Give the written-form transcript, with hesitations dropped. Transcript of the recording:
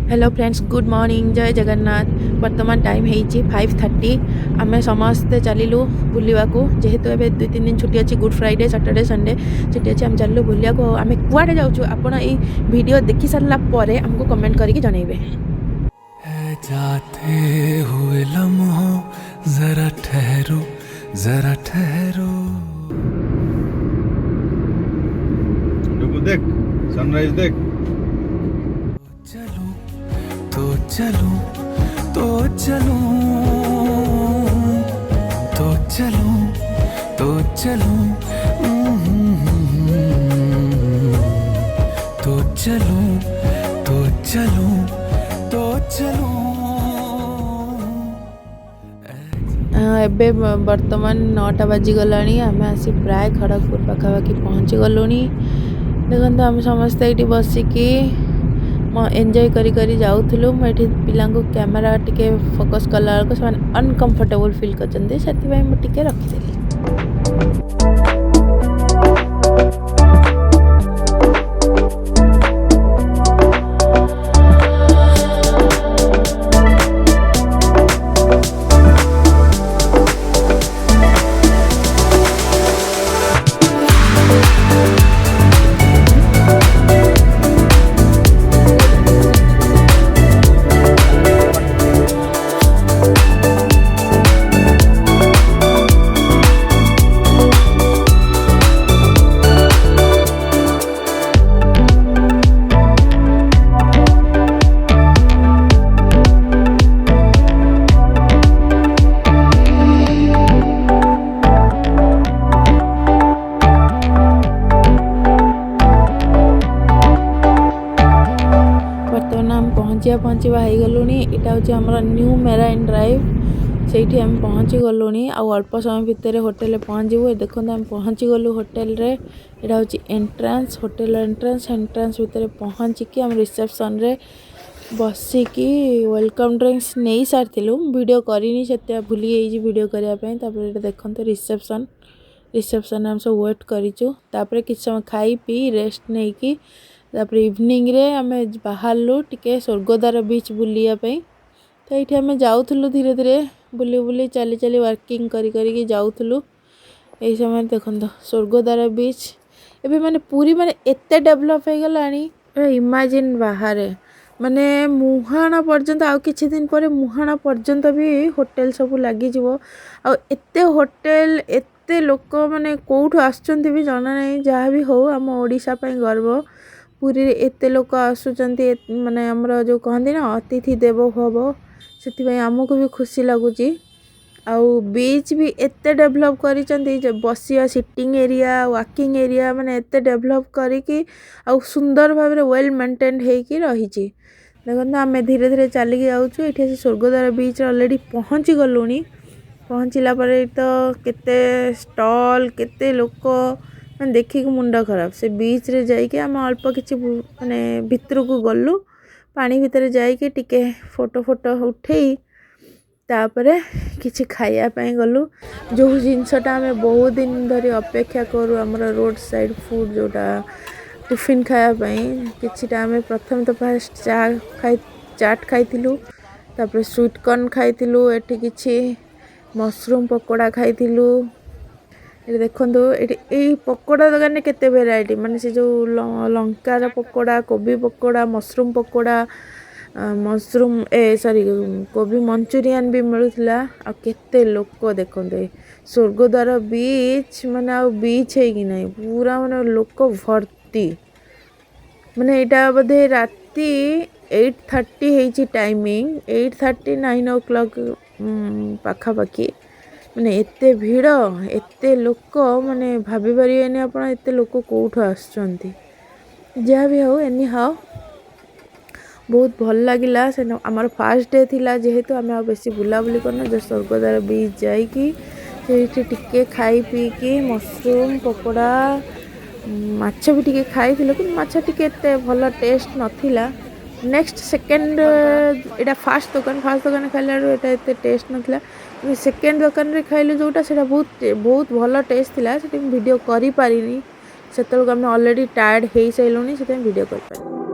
Hello friends, good morning, जय जगन्नाथ। वर्तमान time है 5:30। आम समस्ते चलू बुलवा को जेहेतु एवं 2-3 दिन छुट्टी अच्छी, गुड फ्राइडे सैटरडे संडे छुट्टी अच्छी। आम चलू बुलिया को। आम कुआडे जाऊँ आपण ये वीडियो देखी सारा पर आमको कमेंट करके जनइबे। जाते हुए लम्हों जरा ठहरो, जरा ठहरो। देख सनराइज देख। चलो तो चलो तो चलो तो चलो तो चलो तो चलो तो चलो तो चलो। एबे वर्तमान 9टा बाजिगला। आम आसी प्राय खड़गपुर पाखापाखि पहुँची गलु। देखते आम समस्ते ये बसिकी एंजॉय करी जाऊँ। मुझे पिला कैमेरा टिके फोकस कला बेलू से अनकंफर्टेबल फील करते से रखीदेली। पहुँचवा हो गलु। यहाँ हूँ आम न्यू मेराइन ड्राइव। से आम पहुँची गलु। अल्प समय भितर होटेल पहुँचू। देखो आम पहुँची गलु होटेल रे। यहाँ हूँ एंट्रांस, होटेल एंट्रांस भितर पहुँचिकी आम रिसेप्शन रे बसिकी वेलकम ड्रिंक्स नहीं सारी वीडियो करनी से भूली जाइए वीडियो करने। देखते रिसेप्शन हम सब वेट करूँ। किसी समय खाई पी रेस्ट नहीं कि इवनिंग रे आम बाहरलु टिके स्वर्गद्वार बीच बुलियापी। तो ये आम जाऊँ धीरे धीरे बुली बुली चली चली वर्किंग करी जाऊँ। यही समय देखो स्वर्गद्वार बीच एबे माने पूरी माने एते डेवलप हो गला। इमेजिन बाहर माने मुहाणा पर्यंत आउ किछि दिन पर मुहाणा पर्यंत भी होटेल सब लगी जीवो। आ एते होटेल एते लोक माने कोठु आछंती भी जाना नहीं। जहाँ भी हो आम ओडिशा पई गर्व। पुरी एते लोक आसुचंती माने हमर जो कहंदी ना अतिथि देवो भव, से आमको भी खुशी लगुच। आउ बीच भी एते डेवलप करिचंती बसिया सिटिंग एरिया वाकिंग एरिया माने एते डेवलप करिकी आउ सुंदर भाव में वेल मेंटेन हेकी रहिची। देखो आम धीरे धीरे चलिकी जाऊँ। ये स्वर्गद्वार बीच ऑलरेडी पहुँची गलु। पहुँचला पर तो केते स्टॉल केते लोक मैंने देखिक मुंड खराब। से बीच रे जाइके आम अल्प किछि माने भितर को गलु। पानी भितर जाइके टिके फोटो फोटो उठेई तापरे किछि खाया पई गलु। जो जिनसटा आम बहुत दिन धरी अपेक्षा करू हमर रोड साइड फूड जोटा टिफिन खाया पई किछिटा आम प्रथम तो फर्स्ट चाट खाइथिलु। तापरे स्वीट कॉर्न खाइथिलु। एठी किछि मशरूम पकोड़ा खाइथिलु। ये देखो ये पकोड़ा दुकान में केते वेराइटी माने से जो लंकार पकोड़ा कोबी pakora mushroom pakora mushroom sorry कोबी मंचूरियन भी मिलुला। आ केते लोक देखो स्वर्गद्वार बीच माने आ बीच है कि नहीं पूरा माने लोक भर्ती। माने एटा बोधे राती 8:30 है टाइमिंग 8:30 9 o'clock पाखापाखि। माने एते भीड़ एते लोक माने भाभी पारिबेनी आपण एते लोक कोठु आछंती। जहाँ भी हो एनी हाउ बहुत भल लगिला। से आमर फास्ट डे थिला जेहेतु आम बेसी बुलाबुली करना जो स्वर्गद्वार बीच जाइकी टिके खाई पी की मशरूम पकोड़ा माछ भी टिके खाई कि माछ टिके एते भल टेस्ट नथिला। नेक्स्ट सेकेंड एटा फास्ट दुकान खाइला एटा एते टेस्ट नथिला। सेकेंड दुकान रे खाइले जोटा सेटा बहुत भल टेस्ट थिला। सेटा वीडियो करि पारिनी। सेतल आम ऑलरेडी टायर्ड हे सैलुनी से वीडियो कर पारिनी।